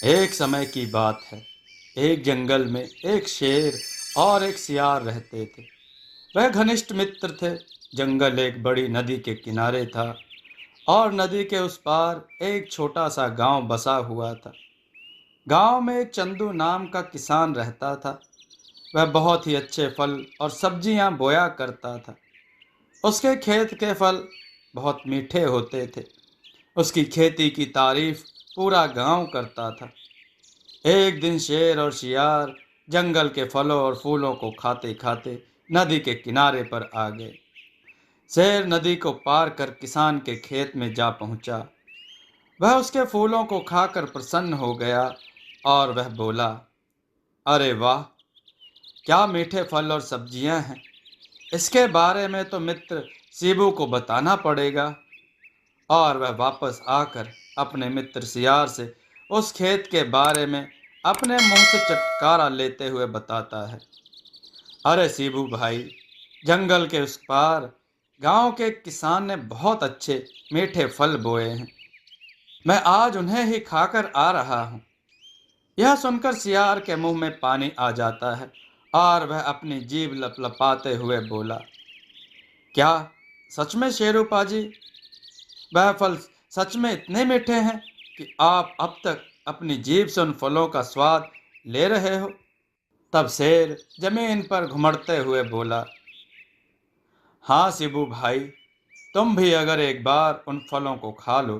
एक समय की बात है। एक जंगल में एक शेर और एक सियार रहते थे। वह घनिष्ठ मित्र थे। जंगल एक बड़ी नदी के किनारे था और नदी के उस पार एक छोटा सा गांव बसा हुआ था। गांव में एक चंदू नाम का किसान रहता था। वह बहुत ही अच्छे फल और सब्जियां बोया करता था। उसके खेत के फल बहुत मीठे होते थे। उसकी खेती की तारीफ पूरा गांव करता था। एक दिन शेर और शियार जंगल के फलों और फूलों को खाते खाते नदी के किनारे पर आ गए। शेर नदी को पार कर किसान के खेत में जा पहुंचा। वह उसके फूलों को खाकर प्रसन्न हो गया और वह बोला, अरे वाह, क्या मीठे फल और सब्जियां हैं। इसके बारे में तो मित्र सीबू को बताना पड़ेगा। और वह वापस आकर अपने मित्र सियार से उस खेत के बारे में अपने मुंह से चटकारा लेते हुए बताता है। अरे सीबू भाई, जंगल के उस पार गांव के किसान ने बहुत अच्छे मीठे फल बोए हैं। मैं आज उन्हें ही खाकर आ रहा हूँ। यह सुनकर सियार के मुंह में पानी आ जाता है और वह अपनी जीभ लपलपाते हुए बोला, क्या सच में शेरू पाजी, वह फल सच में इतने मीठे हैं कि आप अब तक अपनी जीभ से उन फलों का स्वाद ले रहे हो? तब शेर जमीन पर घुमड़ते हुए बोला, हाँ शिबू भाई, तुम भी अगर एक बार उन फलों को खा लो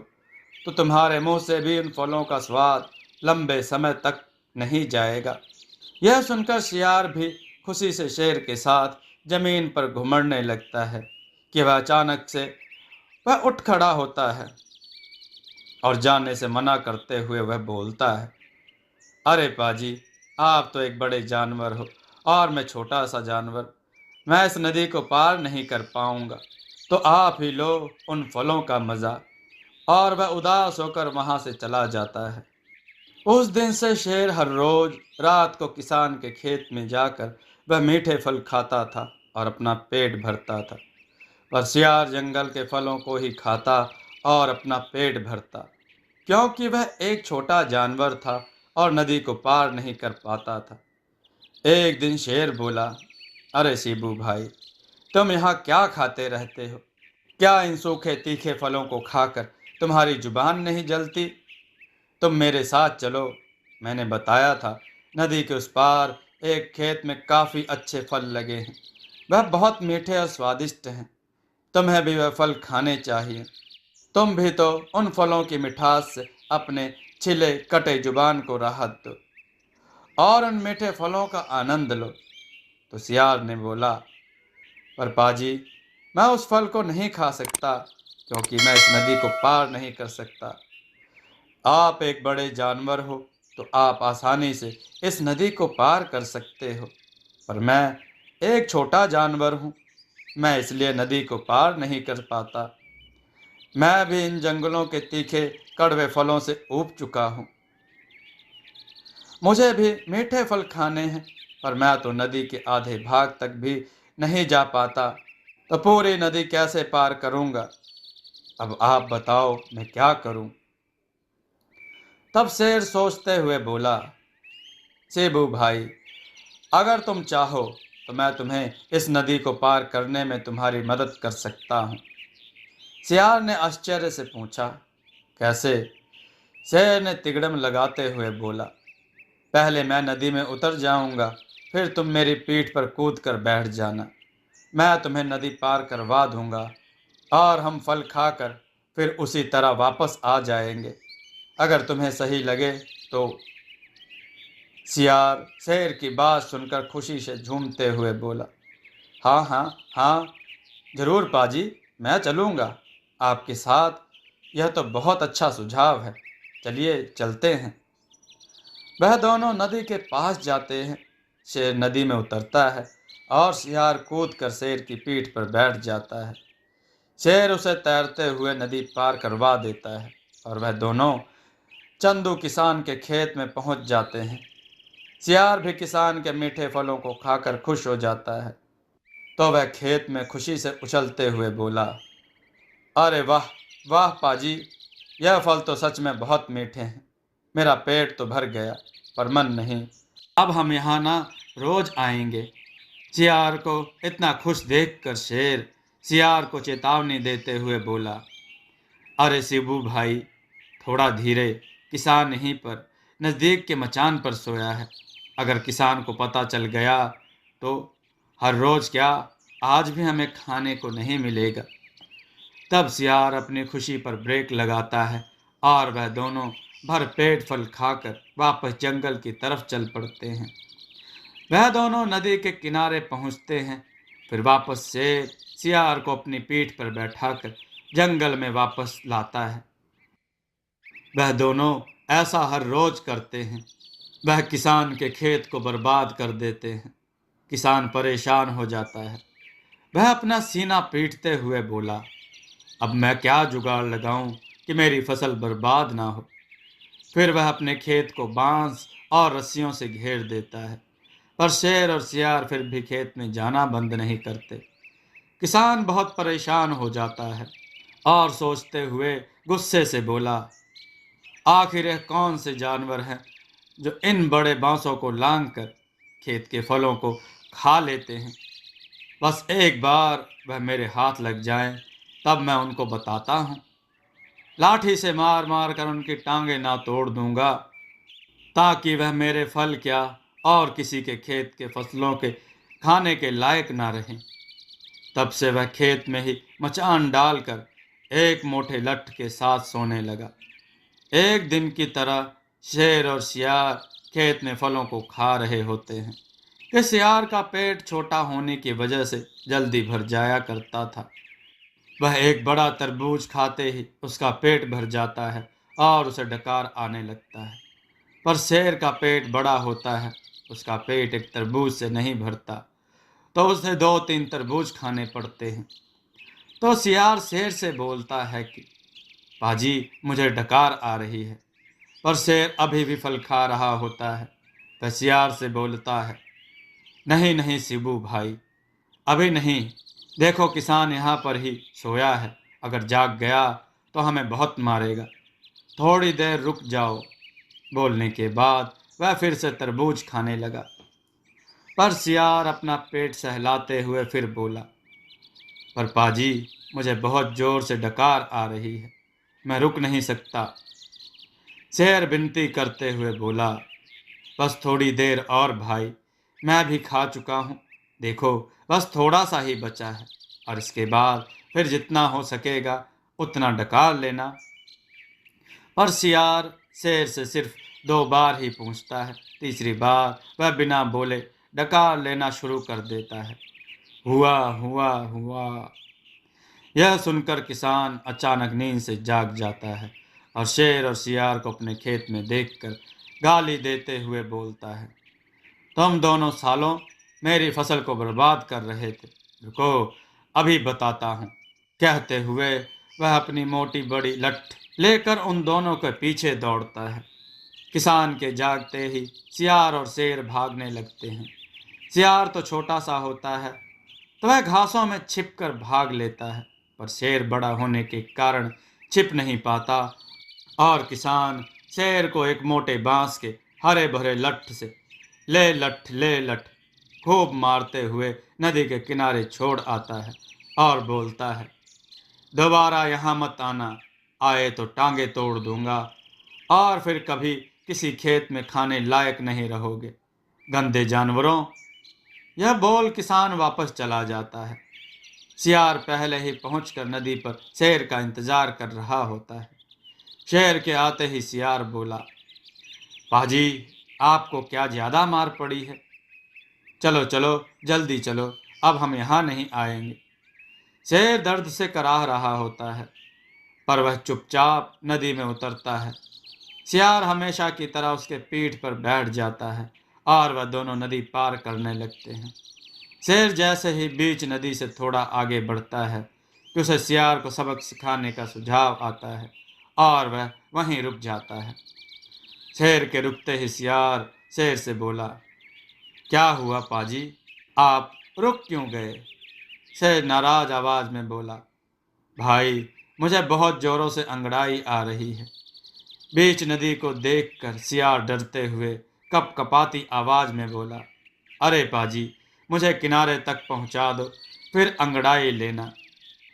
तो तुम्हारे मुंह से भी उन फलों का स्वाद लंबे समय तक नहीं जाएगा। यह सुनकर शियार भी खुशी से शेर के साथ जमीन पर घुमड़ने लगता है कि वह अचानक से वह उठ खड़ा होता है और जाने से मना करते हुए वह बोलता है, अरे पाजी, आप तो एक बड़े जानवर हो और मैं छोटा सा जानवर। मैं इस नदी को पार नहीं कर पाऊंगा, तो आप ही लो उन फलों का मज़ा। और वह उदास होकर वहां से चला जाता है। उस दिन से शेर हर रोज रात को किसान के खेत में जाकर वह मीठे फल खाता था और अपना पेट भरता था। पर सियार जंगल के फलों को ही खाता और अपना पेट भरता, क्योंकि वह एक छोटा जानवर था और नदी को पार नहीं कर पाता था। एक दिन शेर बोला, अरे शिबू भाई, तुम यहाँ क्या खाते रहते हो? क्या इन सूखे तीखे फलों को खाकर तुम्हारी जुबान नहीं जलती? तुम मेरे साथ चलो। मैंने बताया था, नदी के उस पार एक खेत में काफ़ी अच्छे फल लगे हैं। वह बहुत मीठे और स्वादिष्ट हैं। तुम्हें भी वह फल खाने चाहिए। तुम भी तो उन फलों की मिठास से अपने छिले कटे जुबान को राहत दो और उन मीठे फलों का आनंद लो। तो सियार ने बोला, पर पाजी, मैं उस फल को नहीं खा सकता, क्योंकि मैं इस नदी को पार नहीं कर सकता। आप एक बड़े जानवर हो तो आप आसानी से इस नदी को पार कर सकते हो, पर मैं एक छोटा जानवर हूँ। मैं इसलिए नदी को पार नहीं कर पाता। मैं भी इन जंगलों के तीखे कड़वे फलों से ऊब चुका हूँ। मुझे भी मीठे फल खाने हैं, पर मैं तो नदी के आधे भाग तक भी नहीं जा पाता, तो पूरी नदी कैसे पार करूँगा? अब आप बताओ मैं क्या करूँ? तब शेर सोचते हुए बोला, सेबू भाई, अगर तुम चाहो तो मैं तुम्हें इस नदी को पार करने में तुम्हारी मदद कर सकता हूँ। सियार ने आश्चर्य से पूछा, कैसे? शेर ने तिगड़म लगाते हुए बोला, पहले मैं नदी में उतर जाऊंगा, फिर तुम मेरी पीठ पर कूद कर बैठ जाना। मैं तुम्हें नदी पार करवा दूंगा और हम फल खाकर फिर उसी तरह वापस आ जाएंगे। अगर तुम्हें सही लगे तो। सियार शेर की बात सुनकर खुशी से झूमते हुए बोला, हाँ हाँ हाँ, जरूर पाजी, मैं चलूँगा आपके साथ। यह तो बहुत अच्छा सुझाव है। चलिए चलते हैं। वह दोनों नदी के पास जाते हैं। शेर नदी में उतरता है और सियार कूद कर शेर की पीठ पर बैठ जाता है। शेर उसे तैरते हुए नदी पार करवा देता है और वह दोनों चंदू किसान के खेत में पहुंच जाते हैं। सियार भी किसान के मीठे फलों को खाकर खुश हो जाता है, तो वह खेत में खुशी से उछलते हुए बोला, अरे वाह वाह पाजी, यह फल तो सच में बहुत मीठे हैं। मेरा पेट तो भर गया पर मन नहीं। अब हम यहाँ ना रोज आएंगे। सियार को इतना खुश देखकर शेर सियार को चेतावनी देते हुए बोला, अरे शिबू भाई, थोड़ा धीरे। किसान यहीं पर नज़दीक के मचान पर सोया है। अगर किसान को पता चल गया तो हर रोज क्या, आज भी हमें खाने को नहीं मिलेगा। तब सियार अपनी खुशी पर ब्रेक लगाता है और वह दोनों भर पेट फल खाकर वापस जंगल की तरफ चल पड़ते हैं। वह दोनों नदी के किनारे पहुंचते हैं। फिर वापस से सियार को अपनी पीठ पर बैठाकर जंगल में वापस लाता है। वह दोनों ऐसा हर रोज करते हैं। वह किसान के खेत को बर्बाद कर देते हैं। किसान परेशान हो जाता है। वह अपना सीना पीटते हुए बोला, अब मैं क्या जुगाड़ लगाऊं कि मेरी फसल बर्बाद ना हो। फिर वह अपने खेत को बांस और रस्सियों से घेर देता है। पर शेर और सियार फिर भी खेत में जाना बंद नहीं करते। किसान बहुत परेशान हो जाता है और सोचते हुए गुस्से से बोला, आखिर यह कौन से जानवर हैं जो इन बड़े बांसों को लांग कर खेत के फलों को खा लेते हैं। बस एक बार वह मेरे हाथ लग जाएं, तब मैं उनको बताता हूँ। लाठी से मार मार कर उनकी टांगें ना तोड़ दूंगा, ताकि वह मेरे फल क्या और किसी के खेत के फसलों के खाने के लायक ना रहें। तब से वह खेत में ही मचान डालकर एक मोटे लठ के साथ सोने लगा। एक दिन की तरह शेर और सियार खेत में फलों को खा रहे होते हैं कि सियार का पेट छोटा होने की वजह से जल्दी भर जाया करता था। वह एक बड़ा तरबूज खाते ही उसका पेट भर जाता है और उसे डकार आने लगता है। पर शेर का पेट बड़ा होता है, उसका पेट एक तरबूज से नहीं भरता, तो उसे 2-3 तरबूज खाने पड़ते हैं। तो सियार शेर से बोलता है कि पाजी, मुझे डकार आ रही है। पर शेर अभी भी फल खा रहा होता है। वह सियार से बोलता है, नहीं नहीं शिबू भाई, अभी नहीं। देखो, किसान यहाँ पर ही सोया है। अगर जाग गया तो हमें बहुत मारेगा। थोड़ी देर रुक जाओ। बोलने के बाद वह फिर से तरबूज खाने लगा। पर सियार अपना पेट सहलाते हुए फिर बोला, पर पाजी, मुझे बहुत जोर से डकार आ रही है, मैं रुक नहीं सकता। शेर विनती करते हुए बोला, बस थोड़ी देर और भाई, मैं भी खा चुका हूँ। देखो, बस थोड़ा सा ही बचा है और इसके बाद फिर जितना हो सकेगा उतना डकार लेना। पर सियार शेर से सिर्फ 2 बार ही पूछता है। तीसरी बार वह बिना बोले डकार लेना शुरू कर देता है। हुआ हुआ हुआ। यह सुनकर किसान अचानक नींद से जाग जाता है और शेर और सियार को अपने खेत में देखकर गाली देते हुए बोलता है, तुम दोनों सालों मेरी फसल को बर्बाद कर रहे थे। रुको, अभी बताता हूँ। कहते हुए वह अपनी मोटी बड़ी लठ लेकर उन दोनों के पीछे दौड़ता है। किसान के जागते ही सियार और शेर भागने लगते हैं। सियार तो छोटा सा होता है, तो वह घासों में छिपकर भाग लेता है। पर शेर बड़ा होने के कारण छिप नहीं पाता और किसान शेर को एक मोटे बांस के हरे भरे लठ से ले लठ खूब मारते हुए नदी के किनारे छोड़ आता है और बोलता है, दोबारा यहाँ मत आना, आए तो टांगे तोड़ दूंगा और फिर कभी किसी खेत में खाने लायक नहीं रहोगे, गंदे जानवरों। यह बोल किसान वापस चला जाता है। सियार पहले ही पहुंचकर नदी पर शेर का इंतजार कर रहा होता है। शेर के आते ही सियार बोला, पाजी, आपको क्या ज्यादा मार पड़ी है? चलो चलो, जल्दी चलो, अब हम यहाँ नहीं आएंगे। शेर दर्द से कराह रहा होता है, पर वह चुपचाप नदी में उतरता है। सियार हमेशा की तरह उसके पीठ पर बैठ जाता है और वह दोनों नदी पार करने लगते हैं। शेर जैसे ही बीच नदी से थोड़ा आगे बढ़ता है कि उसे सियार को सबक सिखाने का सुझाव आता है और वह वहीं रुक जाता है। शेर के रुकते ही सियार शेर से बोला, क्या हुआ पाजी, आप रुक क्यों गए? शेर नाराज आवाज में बोला, भाई, मुझे बहुत जोरों से अंगड़ाई आ रही है। बीच नदी को देखकर सियार डरते हुए कपकपाती आवाज में बोला, अरे पाजी, मुझे किनारे तक पहुंचा दो, फिर अंगड़ाई लेना।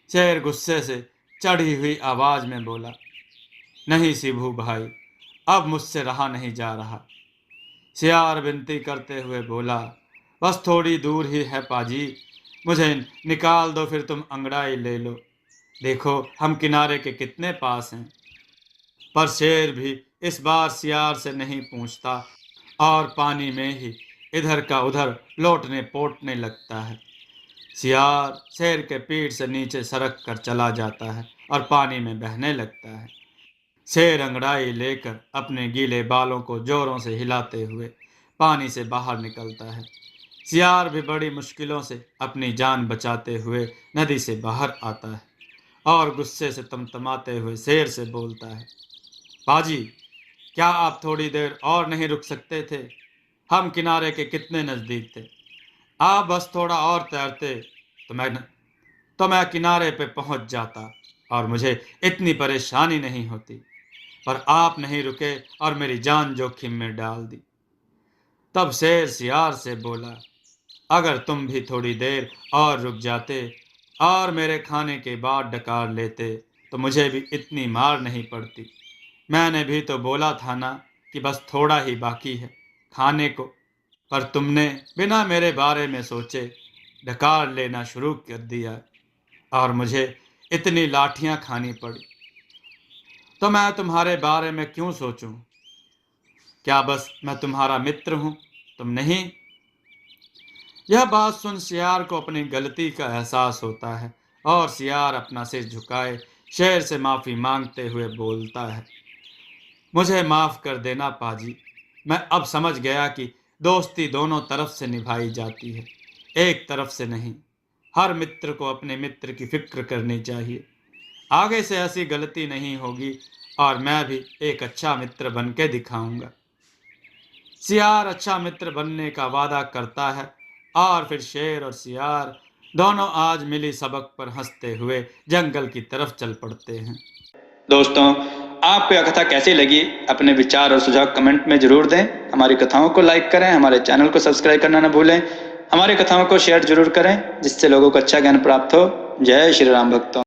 शेर गुस्से से चढ़ी हुई आवाज में बोला, नहीं शिबू भाई, अब मुझसे रहा नहीं जा रहा। सियार विनती करते हुए बोला, बस थोड़ी दूर ही है पाजी, मुझे निकाल दो, फिर तुम अंगड़ाई ले लो। देखो हम किनारे के कितने पास हैं। पर शेर भी इस बार सियार से नहीं पूछता और पानी में ही इधर का उधर लौटने पोटने लगता है। सियार शेर के पीठ से नीचे सरक कर चला जाता है और पानी में बहने लगता है। शेर अंगड़ाई लेकर अपने गीले बालों को जोरों से हिलाते हुए पानी से बाहर निकलता है। सियार भी बड़ी मुश्किलों से अपनी जान बचाते हुए नदी से बाहर आता है और गुस्से से तमतमाते हुए शेर से बोलता है, पाजी, क्या आप थोड़ी देर और नहीं रुक सकते थे? हम किनारे के कितने नज़दीक थे। आप बस थोड़ा और तैरते तो मैं किनारे पे पहुंच जाता और मुझे इतनी परेशानी नहीं होती। पर आप नहीं रुके और मेरी जान जोखिम में डाल दी। तब शेर सियार से बोला, अगर तुम भी थोड़ी देर और रुक जाते और मेरे खाने के बाद डकार लेते तो मुझे भी इतनी मार नहीं पड़ती। मैंने भी तो बोला था ना कि बस थोड़ा ही बाकी है खाने को, पर तुमने बिना मेरे बारे में सोचे डकार लेना शुरू कर दिया और मुझे इतनी लाठियां खानी पड़ी। तो मैं तुम्हारे बारे में क्यों सोचूं? क्या बस मैं तुम्हारा मित्र हूं, तुम नहीं? यह बात सुन सियार को अपनी गलती का एहसास होता है और सियार अपना सिर झुकाए शेर से माफ़ी मांगते हुए बोलता है, मुझे माफ़ कर देना पाजी, मैं अब समझ गया कि दोस्ती दोनों तरफ से निभाई जाती है, एक तरफ से नहीं। हर मित्र को अपने मित्र की फिक्र करनी चाहिए। आगे से ऐसी गलती नहीं होगी और मैं भी एक अच्छा मित्र बन के दिखाऊंगा। सियार अच्छा मित्र बनने का वादा करता है और फिर शेर और सियार दोनों आज मिली सबक पर हंसते हुए जंगल की तरफ चल पड़ते हैं। दोस्तों, आपको यह कथा कैसी लगी? अपने विचार और सुझाव कमेंट में जरूर दें। हमारी कथाओं को लाइक करें, हमारे चैनल को सब्सक्राइब करना न भूलें। हमारी कथाओं को शेयर जरूर करें जिससे लोगों को अच्छा ज्ञान प्राप्त हो। जय श्री राम भक्तों।